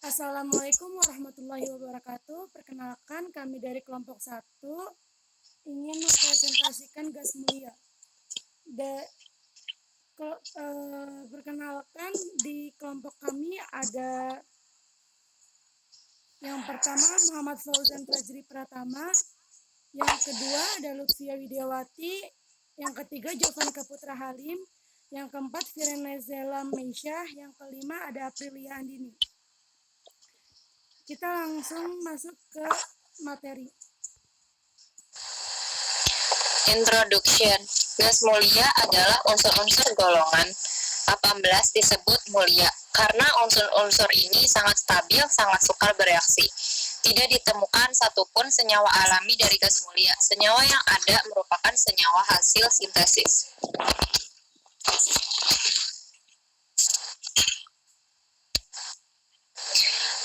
Assalamualaikum warahmatullahi wabarakatuh. Perkenalkan, kami dari kelompok 1 ingin mempresentasikan gas mulia. Perkenalkan, di kelompok kami ada yang pertama Muhammad Fauzan Fajri Pratama, yang kedua ada Lutfia Widiawati, yang ketiga Jovanka Putra Halim, yang keempat Firenezela Meisyah, yang kelima ada Aprilia Andini. Kita langsung masuk ke materi. Introduction. Gas mulia adalah unsur-unsur golongan 18 disebut mulia karena unsur-unsur ini sangat stabil, sangat sukar bereaksi. Tidak ditemukan satupun senyawa alami dari gas mulia. Senyawa yang ada merupakan senyawa hasil sintesis.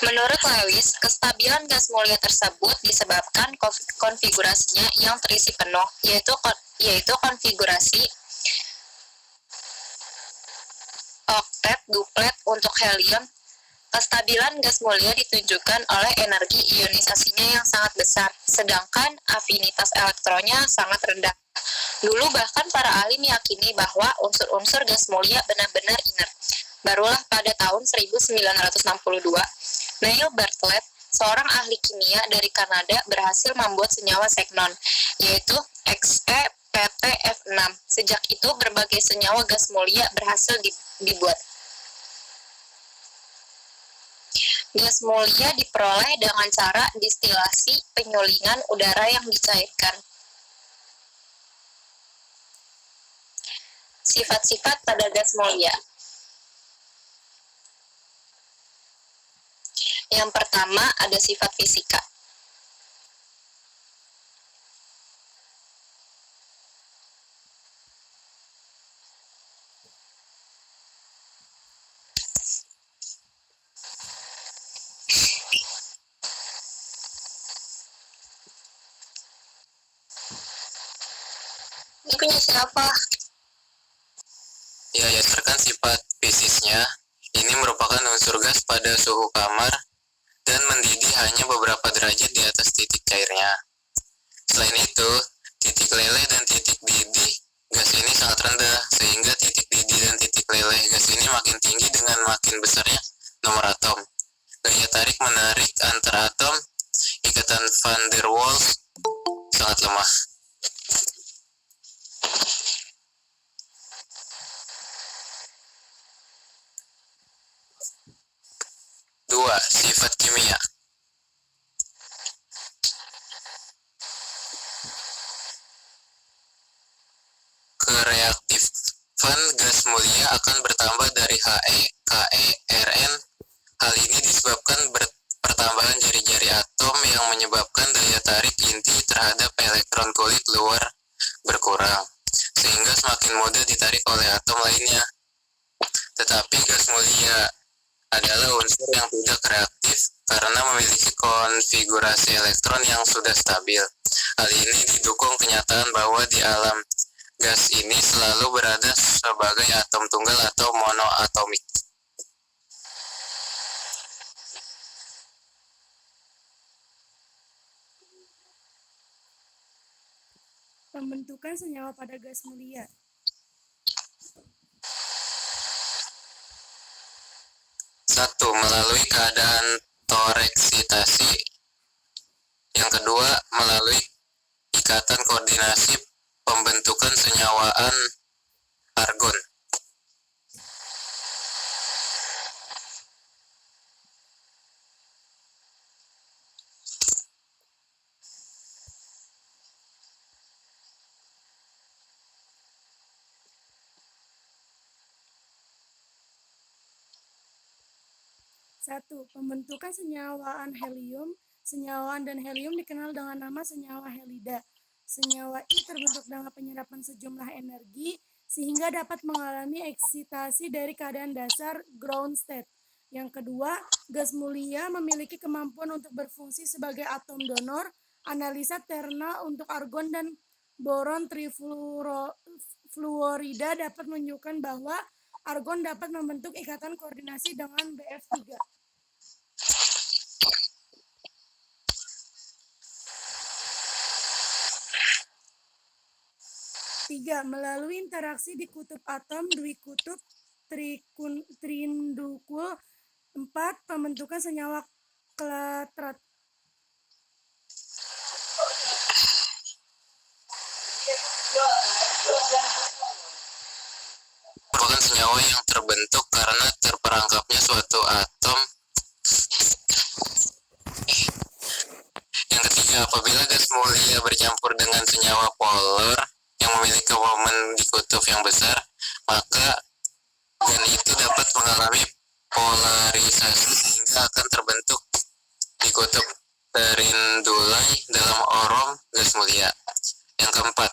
Menurut Lewis, kestabilan gas mulia tersebut disebabkan konfigurasinya yang terisi penuh, yaitu konfigurasi oktet duplet untuk helium. Kestabilan gas mulia ditunjukkan oleh energi ionisasinya yang sangat besar, sedangkan afinitas elektronnya sangat rendah. Dulu bahkan para ahli meyakini bahwa unsur-unsur gas mulia benar-benar inert. Barulah pada tahun 1962, Neil Bartlett, seorang ahli kimia dari Kanada, berhasil membuat senyawa xenon, yaitu XePtF6. Sejak itu, berbagai senyawa gas mulia berhasil dibuat. Gas mulia diperoleh dengan cara distilasi penyulingan udara yang dicairkan. Sifat-sifat pada gas mulia. Yang pertama ada sifat fisika. Ini punya siapa? Ya, berdasarkan sifat fisiknya, ini merupakan unsur gas pada suhu kamar dan mendidih hanya beberapa derajat di atas titik cairnya. Selain itu, titik leleh dan titik didih gas ini sangat rendah, sehingga titik didih dan titik leleh gas ini makin tinggi dengan makin besarnya nomor atom. Gaya tarik-menarik antar atom, ikatan van der Waals, sangat lemah. Dua, sifat kimia. Kereaktifan gas mulia akan bertambah dari He, Ke, Rn. Hal ini disebabkan pertambahan jari-jari atom yang menyebabkan daya tarik inti terhadap elektron kulit luar berkurang, sehingga semakin mudah ditarik oleh atom lainnya. Tetapi gas mulia adalah unsur yang tidak reaktif karena memiliki konfigurasi elektron yang sudah stabil. Hal ini didukung kenyataan bahwa di alam gas ini selalu berada sebagai atom tunggal atau monoatomik. Pembentukan senyawa pada gas mulia. Satu, melalui keadaan toreksitasi. Yang kedua, melalui ikatan koordinasi pembentukan senyawaan argon. Satu, pembentukan senyawaan helium. Senyawaan dan helium dikenal dengan nama senyawa helida. Senyawa I terbentuk dengan penyerapan sejumlah energi sehingga dapat mengalami eksitasi dari keadaan dasar ground state. Yang kedua, gas mulia memiliki kemampuan untuk berfungsi sebagai atom donor. Analisa ternal untuk argon dan boron trifluorida dapat menunjukkan bahwa argon dapat membentuk ikatan koordinasi dengan BF3. Tiga, melalui interaksi di kutub atom dwikutub trindukul. 4, pembentukan senyawa klatrat. Merupakan senyawa yang terbentuk karena terperangkapnya suatu atom. Yang ketiga, apabila gas mulia bercampur dengan senyawa polar yang memiliki momen di kutub yang besar, maka gas itu dapat mengalami polarisasi sehingga akan terbentuk di kutub terindulai dalam orom gas mulia. Yang keempat,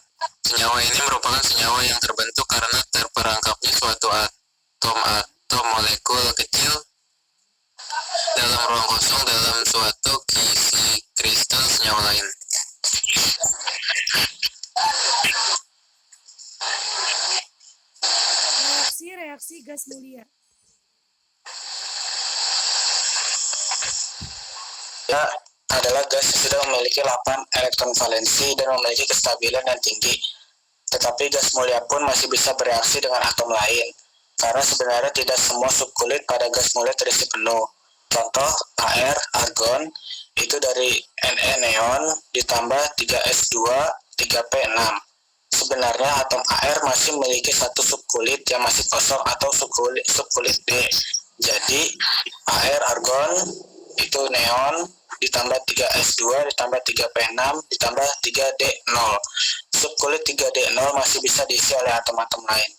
senyawa ini merupakan senyawa yang terbentuk karena terperangkapnya suatu atom molekul kecil dalam ruang kosong dalam suatu isi kristal senyawa lain. Reaksi gas mulia. Ya, adalah gas yang sudah memiliki 8 elektron valensi dan memiliki kestabilan yang tinggi. Tetapi gas mulia pun masih bisa bereaksi dengan atom lain, karena sebenarnya tidak semua subkulit pada gas mulia terisi penuh. Contoh, Ar, argon, itu dari Ne neon ditambah 3s2, 3p6. Sebenarnya atom Ar masih memiliki satu subkulit yang masih kosong atau subkulit D. Jadi, Ar, argon, itu neon, ditambah 3s2, ditambah 3p6, ditambah 3d0. Subkulit 3d0 masih bisa diisi oleh atom-atom lain.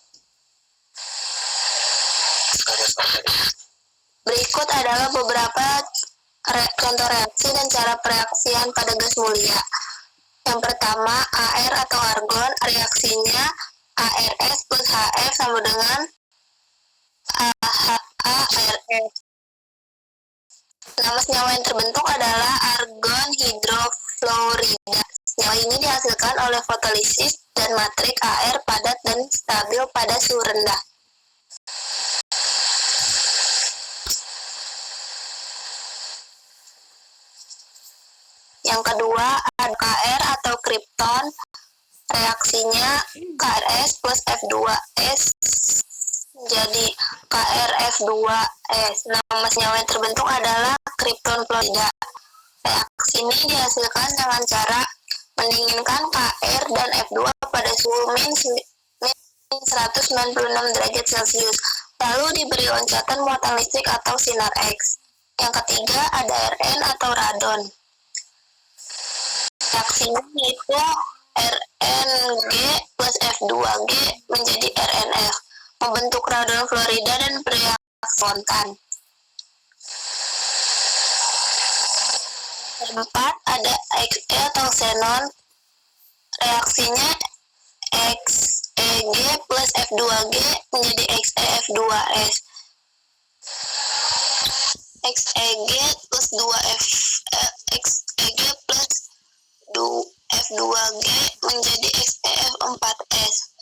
Berikut adalah beberapa contoh reaksi dan cara pereaksian pada gas mulia. Yang pertama, Ar atau argon, reaksinya ARS plus HF sama dengan ARS. Nama senyawa yang terbentuk adalah argon hidrofluorida. Senyawa ini dihasilkan oleh fotolisis dan matrik Ar padat dan stabil pada suhu rendah. Yang kedua, ada Kr atau kripton. Reaksinya KRS plus F2S jadi KrF2S. Nama senyawa yang terbentuk adalah kripton fluorida. Reaksi ini dihasilkan dengan cara mendinginkan Kr dan F2 pada suhu min 196 derajat Celcius, lalu diberi loncatan muatan listrik atau sinar X. Yang ketiga ada Rn atau radon. Reaksinya yaitu RNG plus F2G menjadi RNF, membentuk radon fluorida dan bereaksi spontan. Keempat, ada Xe atau xenon. Reaksinya Xeg plus F2G menjadi XeF2S. Xeg plus 2F Xeg plus F2G menjadi XeF4S.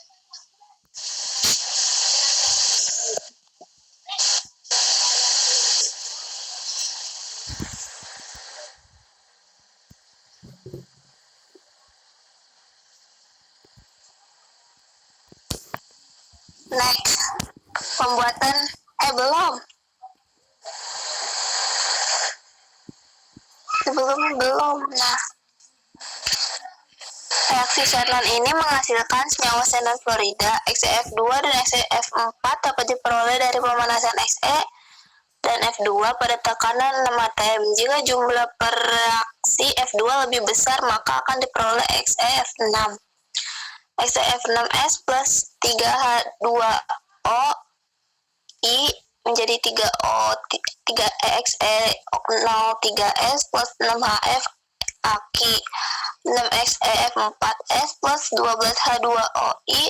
Next, pembuatan belum. Nah, reaksi xenon ini menghasilkan senyawa xenon fluorida, XeF2 dan XeF4 dapat diperoleh dari pemanasan Xe dan F2 pada tekanan 6 atm. Jika jumlah pereaksi F2 lebih besar, maka akan diperoleh XeF6. XeF6S plus 3H2O I menjadi 3XE03S plus 6HF Aki. 6XeF4S plus 12H2OI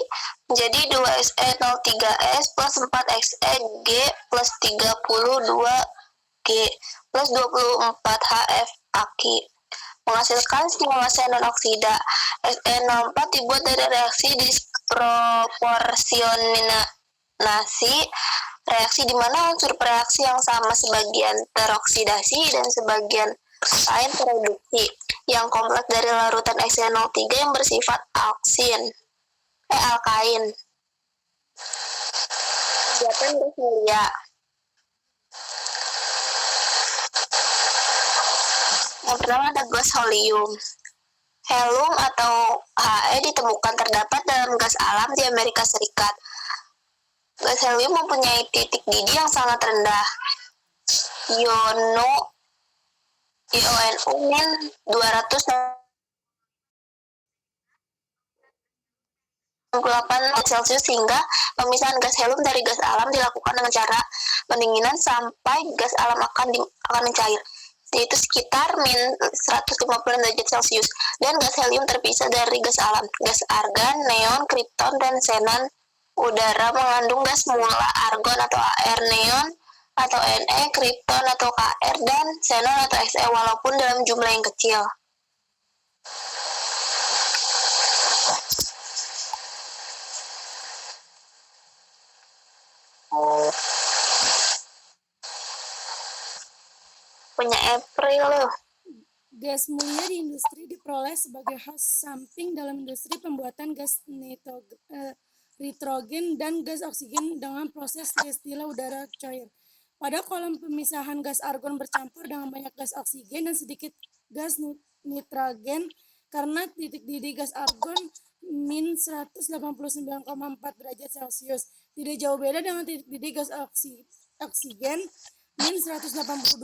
menjadi 2Xe03S plus 4Xeg plus 32G plus 24HF Aki, menghasilkan senyawa xenon oksida. Xe04 dibuat dari reaksi disproporsionasi reaksi di mana unsur reaksi yang sama sebagian teroksidasi dan sebagian lain tereduksi, yang kompleks dari larutan XC03 yang bersifat alkain. Kegiatan gas mulia. Yang pertama ada gas helium. Helium atau He ditemukan terdapat dalam gas alam di Amerika Serikat. Gas helium mempunyai titik didih yang sangat rendah. IONU min 268 Celcius, sehingga pemisahan gas helium dari gas alam dilakukan dengan cara pendinginan sampai gas alam akan mencair, yaitu sekitar min 150 derajat Celcius. Dan gas helium terpisah dari gas alam. Gas argon, neon, kripton, dan xenon. Udara mengandung gas mula argon atau Ar, neon atau Ne, kripton atau Kr, dan xenon atau Xe walaupun dalam jumlah yang kecil. Punya April loh. Gas mulia di industri diperoleh sebagai host samping dalam industri pembuatan gas nitrogen dan gas oksigen dengan proses destila udara cair. Pada kolom pemisahan gas argon bercampur dengan banyak gas oksigen dan sedikit gas nitrogen karena titik didih gas argon min 189,4 derajat Celcius. Tidak jauh beda dengan titik didih gas oksigen min 182,8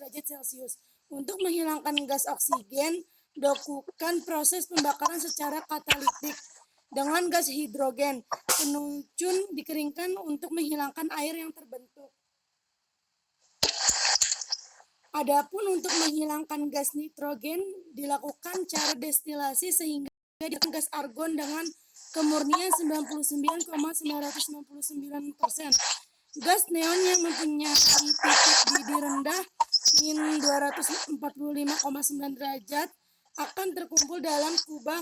derajat Celcius. Untuk menghilangkan gas oksigen, lakukan proses pembakaran secara katalitik dengan gas hidrogen. Penucun dikeringkan untuk menghilangkan air yang terbentuk. Adapun untuk menghilangkan gas nitrogen, dilakukan cara destilasi sehingga gas argon dengan kemurnian 99,999%. Gas neon yang mempunyai titik didih rendah min 245,9 derajat akan terkumpul dalam kubah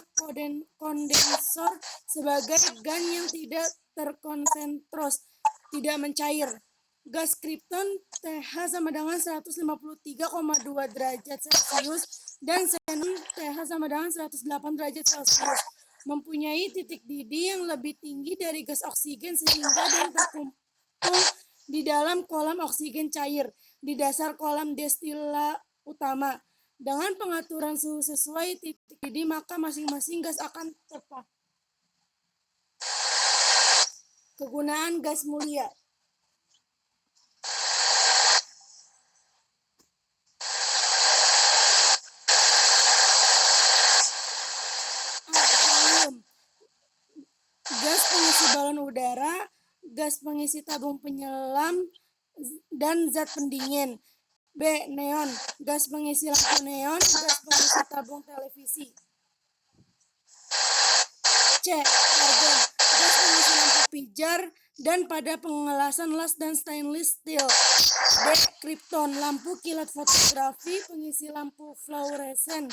kondensor sebagai gas yang tidak terkonsentros, tidak mencair. Gas kripton TH sama dengan 153,2 derajat Celcius dan xenon TH sama dengan 108 derajat Celcius. Mempunyai titik didih yang lebih tinggi dari gas oksigen sehingga dia terkumpul di dalam kolam oksigen cair di dasar kolam destila utama. Dengan pengaturan suhu sesuai titik didih, maka masing-masing gas akan tepat. Kegunaan gas mulia. Helium. Gas pengisi balon udara, gas pengisi tabung penyelam, dan zat pendingin. B. Neon, gas pengisi lampu neon, gas pengisi tabung televisi. C. Argon, gas pengisi lampu pijar dan pada pengelasan las dan stainless steel. D. Kripton, lampu kilat fotografi, pengisi lampu fluoresen.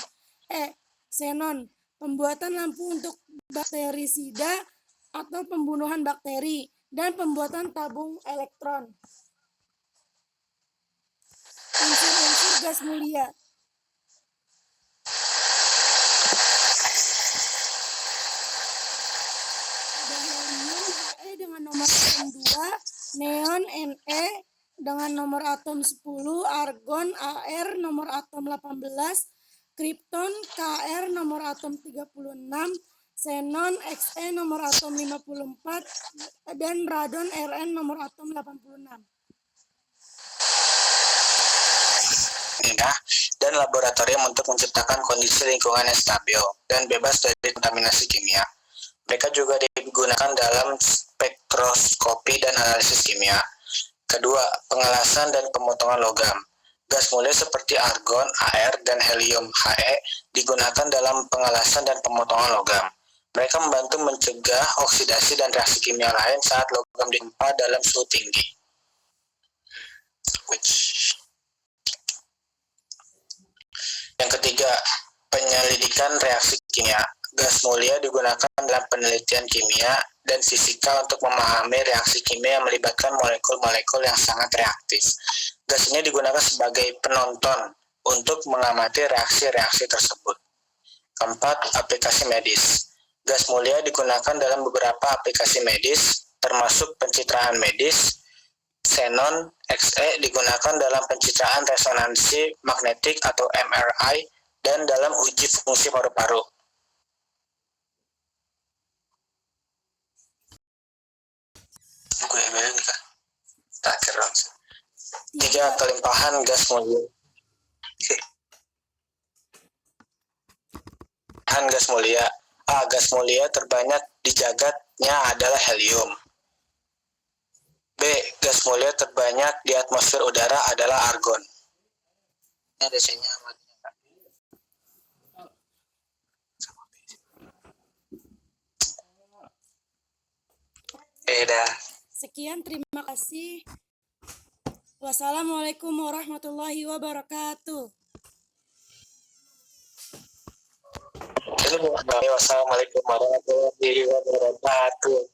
E. Xenon, pembuatan lampu untuk bakterisida atau pembunuhan bakteri dan pembuatan tabung elektron. Unsur-unsur gas mulia. Ada helium He dengan nomor atom 2, neon Ne dengan nomor atom 10, argon Ar nomor atom 18, kripton Kr nomor atom 36, xenon Xe nomor atom 54, dan radon Rn nomor atom 86. Dan laboratorium untuk menciptakan kondisi lingkungan yang stabil dan bebas dari kontaminasi kimia. Mereka juga digunakan dalam spektroskopi dan analisis kimia. Kedua, pengelasan dan pemotongan logam. Gas mulia seperti argon, Ar, dan helium He digunakan dalam pengelasan dan pemotongan logam. Mereka membantu mencegah oksidasi dan reaksi kimia lain saat logam ditempa dalam suhu tinggi. Yang ketiga, penyelidikan reaksi kimia. Gas mulia digunakan dalam penelitian kimia dan fisika untuk memahami reaksi kimia yang melibatkan molekul-molekul yang sangat reaktif. Gas ini digunakan sebagai penonton untuk mengamati reaksi-reaksi tersebut. Keempat, aplikasi medis. Gas mulia digunakan dalam beberapa aplikasi medis, termasuk pencitraan medis. Xenon XE digunakan dalam pencitraan resonansi magnetik atau MRI dan dalam uji fungsi paru-paru. Terakhir langsung. 3. Kelimpahan gas mulia. Gas mulia. A. Gas mulia terbanyak di jagatnya adalah helium. B. Gas mulia terbanyak di atmosfer udara adalah argon. Ini ada senyawa. Dah. Sekian, terima kasih. Wassalamualaikum warahmatullahi wabarakatuh. Wassalamualaikum warahmatullahi wabarakatuh.